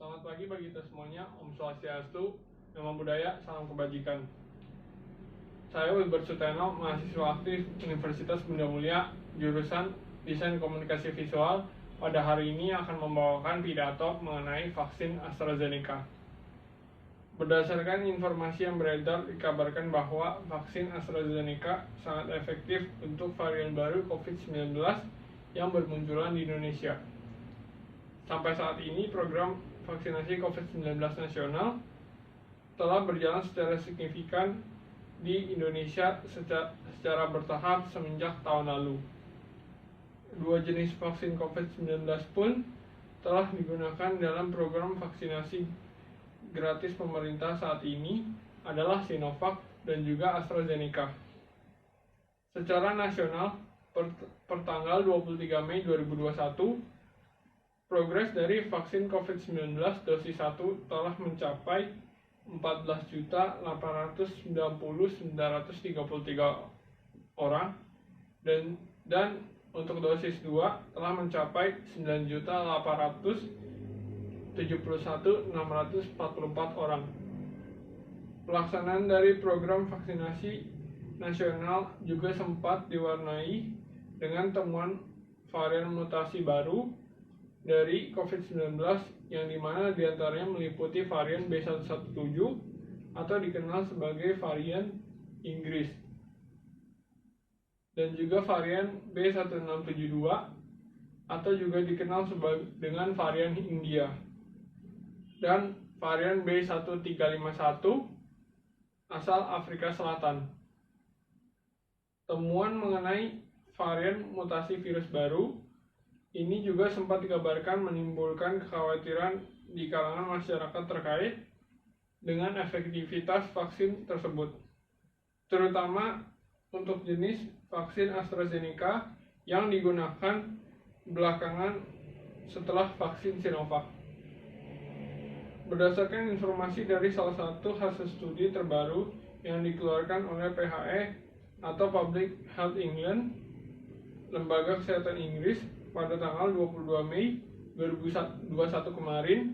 Selamat pagi bagi kita semuanya. Om Swastiastu, Namo Buddhaya, salam kebajikan. Saya Wilbert Suteno, mahasiswa aktif Universitas Bunda Mulia, jurusan Desain Komunikasi Visual. Pada hari ini akan membawakan pidato mengenai vaksin AstraZeneca. Berdasarkan informasi yang beredar, dikabarkan bahwa vaksin AstraZeneca sangat efektif untuk varian baru COVID-19 yang bermunculan di Indonesia. Sampai saat ini, program vaksinasi COVID-19 nasional telah berjalan secara signifikan di Indonesia secara bertahap semenjak tahun lalu. Dua jenis vaksin COVID-19 pun telah digunakan dalam program vaksinasi gratis pemerintah saat ini adalah Sinovac dan juga AstraZeneca. Secara nasional, per tanggal 23 Mei 2021, progres dari vaksin COVID-19 dosis 1 telah mencapai 14.890.933 orang dan untuk dosis 2 telah mencapai 9.871.644 orang. Pelaksanaan dari program vaksinasi nasional juga sempat diwarnai dengan temuan varian mutasi baru dari COVID-19 yang dimana diantaranya meliputi varian B117 atau dikenal sebagai varian Inggris dan juga varian B1672 atau juga dikenal dengan varian India dan varian B1351 asal Afrika Selatan. Temuan mengenai varian mutasi virus baru ini juga sempat dikabarkan menimbulkan kekhawatiran di kalangan masyarakat terkait dengan efektivitas vaksin tersebut, terutama untuk jenis vaksin AstraZeneca yang digunakan belakangan setelah vaksin Sinovac. Berdasarkan informasi dari salah satu hasil studi terbaru yang dikeluarkan oleh PHE atau Public Health England, lembaga kesehatan Inggris, pada tanggal 22 Mei 2021 kemarin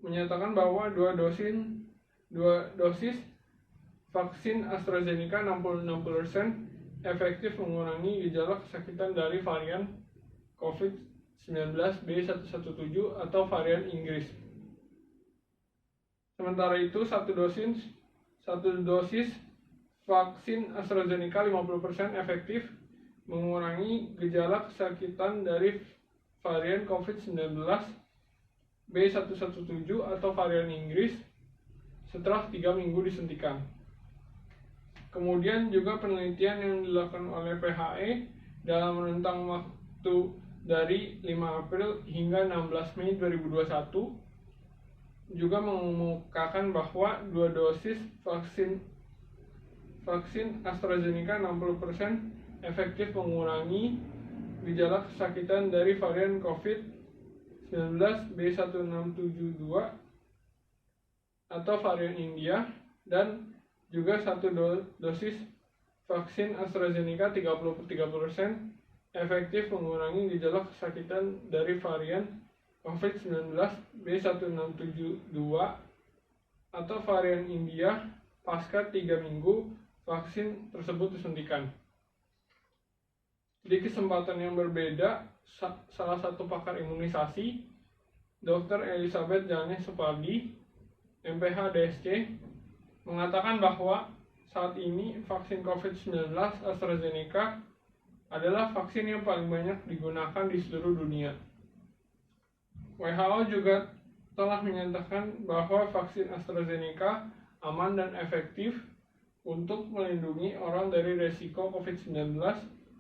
menyatakan bahwa dua dosis vaksin AstraZeneca 66% efektif mengurangi gejala kesakitan dari varian COVID-19 B117 atau varian Inggris. Sementara itu, satu dosis vaksin AstraZeneca 50% efektif mengurangi gejala kesakitan dari varian COVID-19 B117 atau varian Inggris setelah 3 minggu disuntikan. Kemudian juga penelitian yang dilakukan oleh PHE dalam rentang waktu dari 5 April hingga 16 Mei 2021 juga mengemukakan bahwa dua dosis vaksin AstraZeneca 60% efektif mengurangi gejala kesakitan dari varian COVID-19 B1672 atau varian India dan juga satu dosis vaksin AstraZeneca 33% efektif mengurangi gejala kesakitan dari varian COVID-19 B1672 atau varian India pasca 3 minggu vaksin tersebut disuntikan. Di kesempatan yang berbeda, salah satu pakar imunisasi, Dr. Elizabeth Jane Supardi, MPH DSC, mengatakan bahwa saat ini vaksin COVID-19 AstraZeneca adalah vaksin yang paling banyak digunakan di seluruh dunia. WHO juga telah menyatakan bahwa vaksin AstraZeneca aman dan efektif untuk melindungi orang dari resiko COVID-19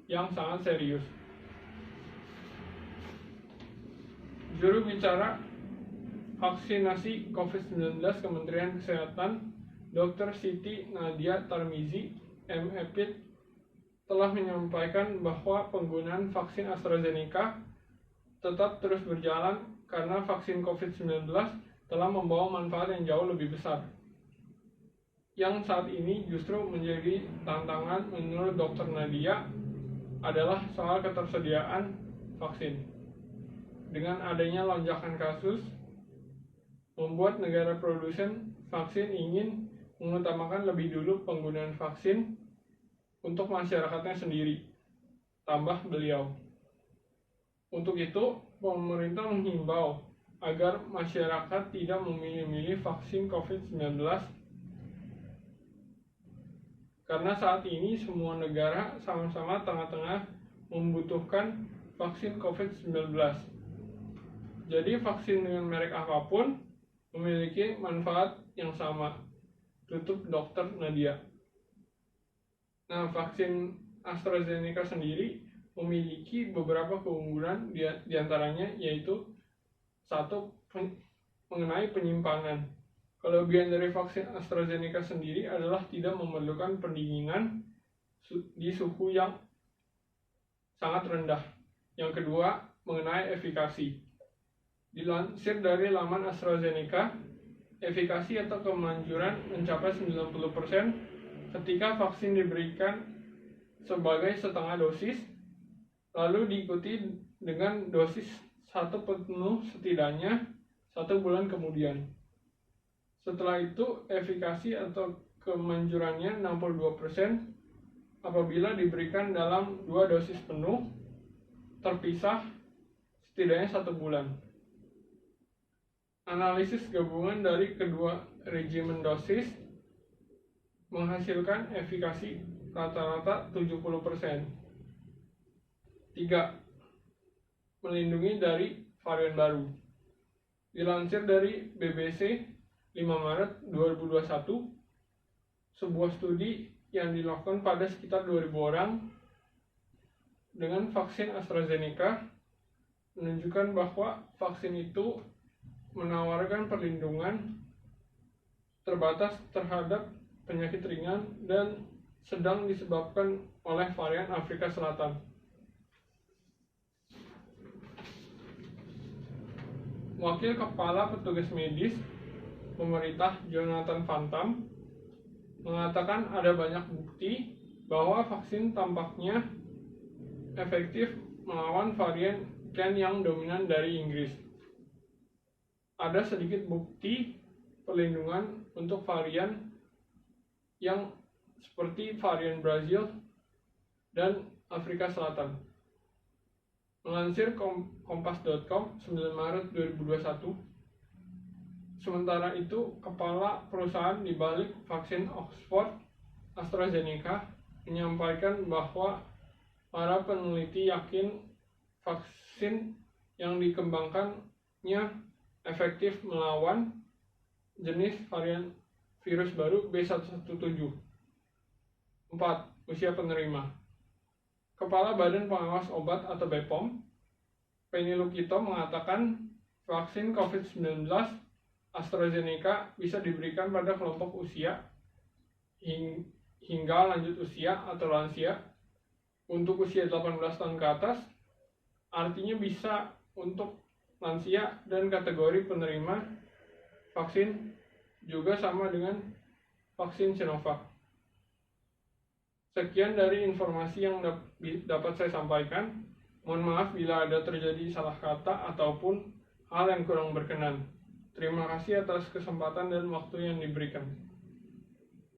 yang sangat serius. Juru bicara vaksinasi COVID-19 Kementerian Kesehatan, Dr. Siti Nadia Tarmizi, MEPID, telah menyampaikan bahwa penggunaan vaksin AstraZeneca tetap terus berjalan karena vaksin COVID-19 telah membawa manfaat yang jauh lebih besar. Yang saat ini justru menjadi tantangan menurut Dr. Nadia adalah soal ketersediaan vaksin. Dengan adanya lonjakan kasus membuat negara produsen vaksin ingin mengutamakan lebih dulu penggunaan vaksin untuk masyarakatnya sendiri, tambah beliau. Untuk itu, pemerintah menghimbau agar masyarakat tidak memilih-milih vaksin COVID-19 karena saat ini semua negara sama-sama tengah-tengah membutuhkan vaksin COVID-19. Jadi vaksin dengan merek apapun memiliki manfaat yang sama, tutup Dr. Nadia. Nah, vaksin AstraZeneca sendiri memiliki beberapa keunggulan, diantaranya yaitu satu, mengenai penyimpangan. Kelebihan dari vaksin AstraZeneca sendiri adalah tidak memerlukan pendinginan di suhu yang sangat rendah. Yang kedua, mengenai efikasi. Dilansir dari laman AstraZeneca, efikasi atau kemanjuran mencapai 90% ketika vaksin diberikan sebagai setengah dosis, lalu diikuti dengan dosis 1 penuh setidaknya 1 bulan kemudian. Setelah itu, efikasi atau kemanjurannya 62% apabila diberikan dalam 2 dosis penuh, terpisah setidaknya 1 bulan. Analisis gabungan dari kedua regimen dosis menghasilkan efikasi rata-rata 70%. 3. Melindungi dari varian baru. Dilansir dari BBC 5 Maret 2021, sebuah studi yang dilakukan pada sekitar 2.000 orang dengan vaksin AstraZeneca menunjukkan bahwa vaksin itu menawarkan perlindungan terbatas terhadap penyakit ringan dan sedang disebabkan oleh varian Afrika Selatan. Wakil Kepala Petugas Medis Pemerintah Jonathan Van Tam mengatakan ada banyak bukti bahwa vaksin tampaknya efektif melawan varian Ken yang dominan dari Inggris. Ada sedikit bukti perlindungan untuk varian yang seperti varian Brazil dan Afrika Selatan. Melansir kompas.com 9 Maret 2021, sementara itu, kepala perusahaan di balik vaksin Oxford AstraZeneca menyampaikan bahwa para peneliti yakin vaksin yang dikembangkannya efektif melawan jenis varian virus baru B117. 4. Usia penerima. Kepala Badan Pengawas Obat atau BPOM, Penny Lukito mengatakan vaksin COVID-19 AstraZeneca bisa diberikan pada kelompok usia hingga lanjut usia atau lansia. Untuk usia 18 tahun ke atas, artinya bisa untuk lansia dan kategori penerima vaksin juga sama dengan vaksin Sinovac. Sekian dari informasi yang dapat saya sampaikan. Mohon maaf bila ada terjadi salah kata ataupun hal yang kurang berkenan. Terima kasih atas kesempatan dan waktu yang diberikan.